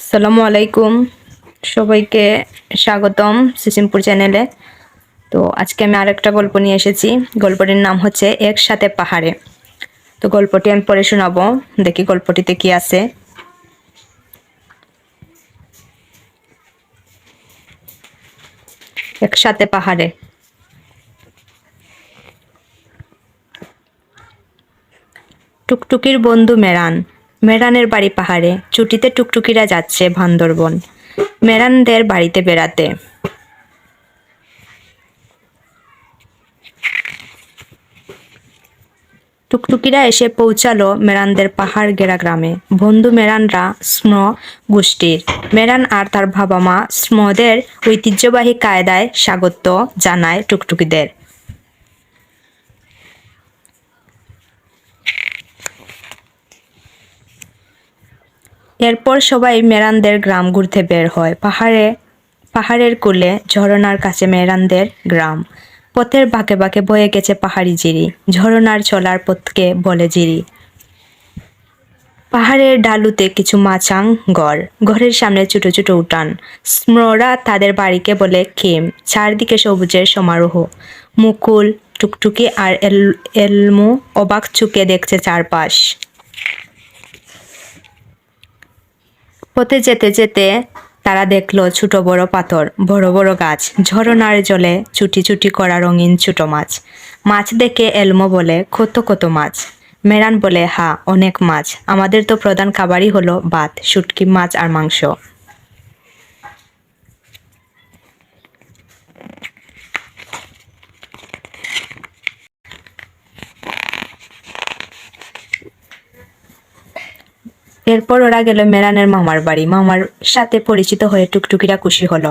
আসসালামু আলাইকুম, সবাইকে স্বাগতম সিসিমপুর চ্যানেলে। তো আজকে আমি আরেকটা গল্প নিয়ে এসেছি। গল্পটির নাম হচ্ছে একসাথে পাহাড়ে। তো গল্পটি আমি পড়ে শোনাবো, দেখি গল্পটিতে কি আছে। একসাথে পাহাড়ে। টুকটুকির বন্ধু মেরান। মেরানের বাড়ি পাহাড়ে। ছুটিতে টুকটুকিরা যাচ্ছে বান্দরবন মেরানদের বাড়িতে বেড়াতে। টুকটুকিরা এসে পৌঁছালো মেরানদের পাহাড় ঘেরা গ্রামে। বন্ধু মেরানরা স্ম গোষ্ঠীর। মেরান আর তার বাবা মা স্মদের ঐতিহ্যবাহী কায়দায় স্বাগত জানায় টুকটুকিদের। এরপর সবাই মেরানদের গ্রাম ঘুরতে বের হয়। পাহাড়ের কোলে ঝরনার কাছে মেরানদের গ্রাম। পথের বাঁকে বাঁকে বয়ে গেছে পাহাড়ি জিরি। ঝরনার চলার পথকে বলে জিরি। পাহাড়ের ঢালুতে কিছু মাচাং ঘর। ঘরের সামনে ছোট ছোট উঠান। স্মরা তাদের বাড়িকে বলে খেম। চারদিকে সবুজের সমারোহ। মুকুল, টুকটুকি আর এলমু অবাক চোখে দেখছে চারপাশ। পথে যেতে যেতে তারা দেখলো ছোট বড় পাথর, বড় বড় গাছ, ঝরনার জলে চুটি চুটি করা রঙিন ছোট মাছ। মাছ দেখে এলমো বলে, কত কত মাছ। মেরান বলে, হ্যাঁ অনেক মাছ। আমাদের তো প্রধান খাবারই হলো ভাত, শুটকি মাছ আর মাংস। এরপর ওরা গেল মেরানের মামার বাড়ি। মামার সাথে পরিচিত হয়ে টুকটুকিরা খুশি হলো।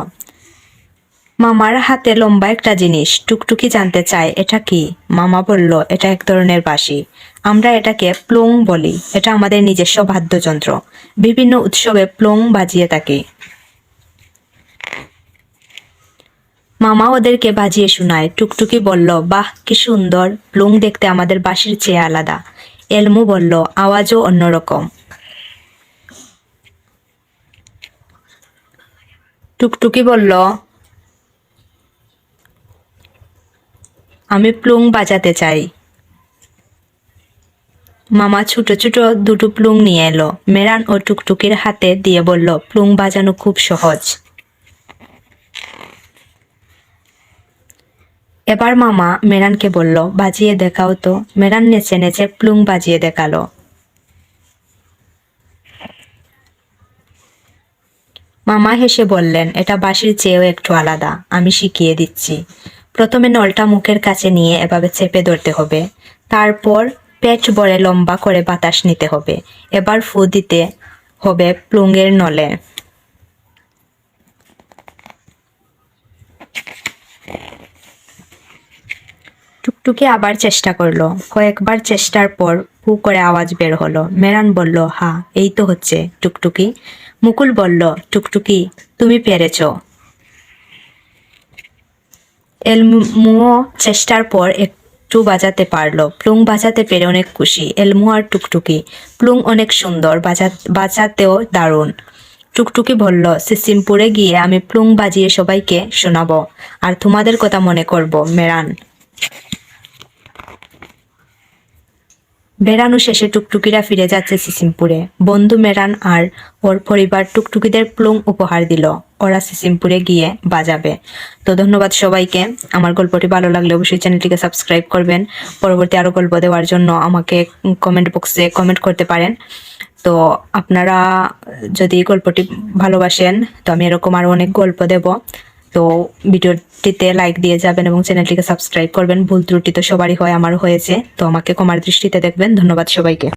মামার হাতে লম্বা একটা জিনিস। টুকটুকি জানতে চায়, এটা কি? মামা বলল, এটা এক ধরনের বাঁশি। আমরা এটাকে প্লুং বলি। এটা আমাদের নিজস্ব বাদ্যযন্ত্র। বিভিন্ন উৎসবে প্লুং বাজিয়ে থাকি। মামা ওদেরকে বাজিয়ে শোনায়। টুকটুকি বলল, বাহ কি সুন্দর, প্লুং দেখতে আমাদের বাঁশির চেয়ে আলাদা। এলমু বলল, আওয়াজও অন্যরকম। টুকটুকি বলল, আমি প্লুং বাজাতে চাই। মামা ছোট ছোট দুটো প্লুং নিয়ে এলো। মেরান ও টুকটুকির হাতে দিয়ে বলল, প্লুং বাজানো খুব সহজ। এবার মামা মেরানকে বলল, বাজিয়ে দেখাও তো। মেরান নেচে নেচে প্লুং বাজিয়ে দেখালো। মামা হেসে বললেন, এটা বাঁশির চেয়েও একটু আলাদা, আমি শিখিয়ে দিচ্ছি। প্রথমে নলটা মুখের কাছে নিয়ে এভাবে চেপে ধরতে হবে। তারপর পেট ভরে লম্বা করে বাতাস নিতে হবে। এবার ফু দিতে হবে প্লুঙের নলে। টুকটুকি আবার চেষ্টা করলো। কয়েকবার চেষ্টার পর ফু করে আওয়াজ বের হলো। মেরান বলল, হ্যাঁ এই তো হচ্ছে টুকটুকি। মুকুল বলল, টুকটুকি তুমি পেরেছ। এলমুও চেষ্টার পর একটু বাজাতে পারলো। প্লুং বাজাতে পেরে অনেক খুশি এলমু আর টুকটুকি। প্লুং অনেক সুন্দর, বাজাতেও দারুণ। টুকটুকি বলল, সিসিমপুরে গিয়ে আমি প্লুং বাজিয়ে সবাইকে শোনাবো, আর তোমাদের কথা মনে করব মেরান। বেড়ানো শেষে টুকটুকিরা ফিরে যাচ্ছে সিসিমপুরে। বন্ধু মেরান আর ওর পরিবার টুকটুকিদের প্লুং উপহার দিল। ওরা সিসিমপুরে গিয়ে বাজাবে। তো ধন্যবাদ সবাইকে। আমার গল্পটি ভালো লাগলে অবশ্যই চ্যানেলটিকে সাবস্ক্রাইব করবেন। পরবর্তী আরো গল্প দেওয়ার জন্য আমাকে কমেন্ট বক্সে কমেন্ট করতে পারেন। তো আপনারা যদি গল্পটি ভালোবাসেন, তো আমি এরকম আরো অনেক গল্প দেব। তো ভিডিওটিতে লাইক দিয়ে যাবেন এবং চ্যানেলটিকে সাবস্ক্রাইব করবেন। ভুল ত্রুটি তো সবারই হয়, আমারও হয়েছে, তো আমাকে ক্ষমার দৃষ্টিতে দেখবেন। ধন্যবাদ সবাইকে।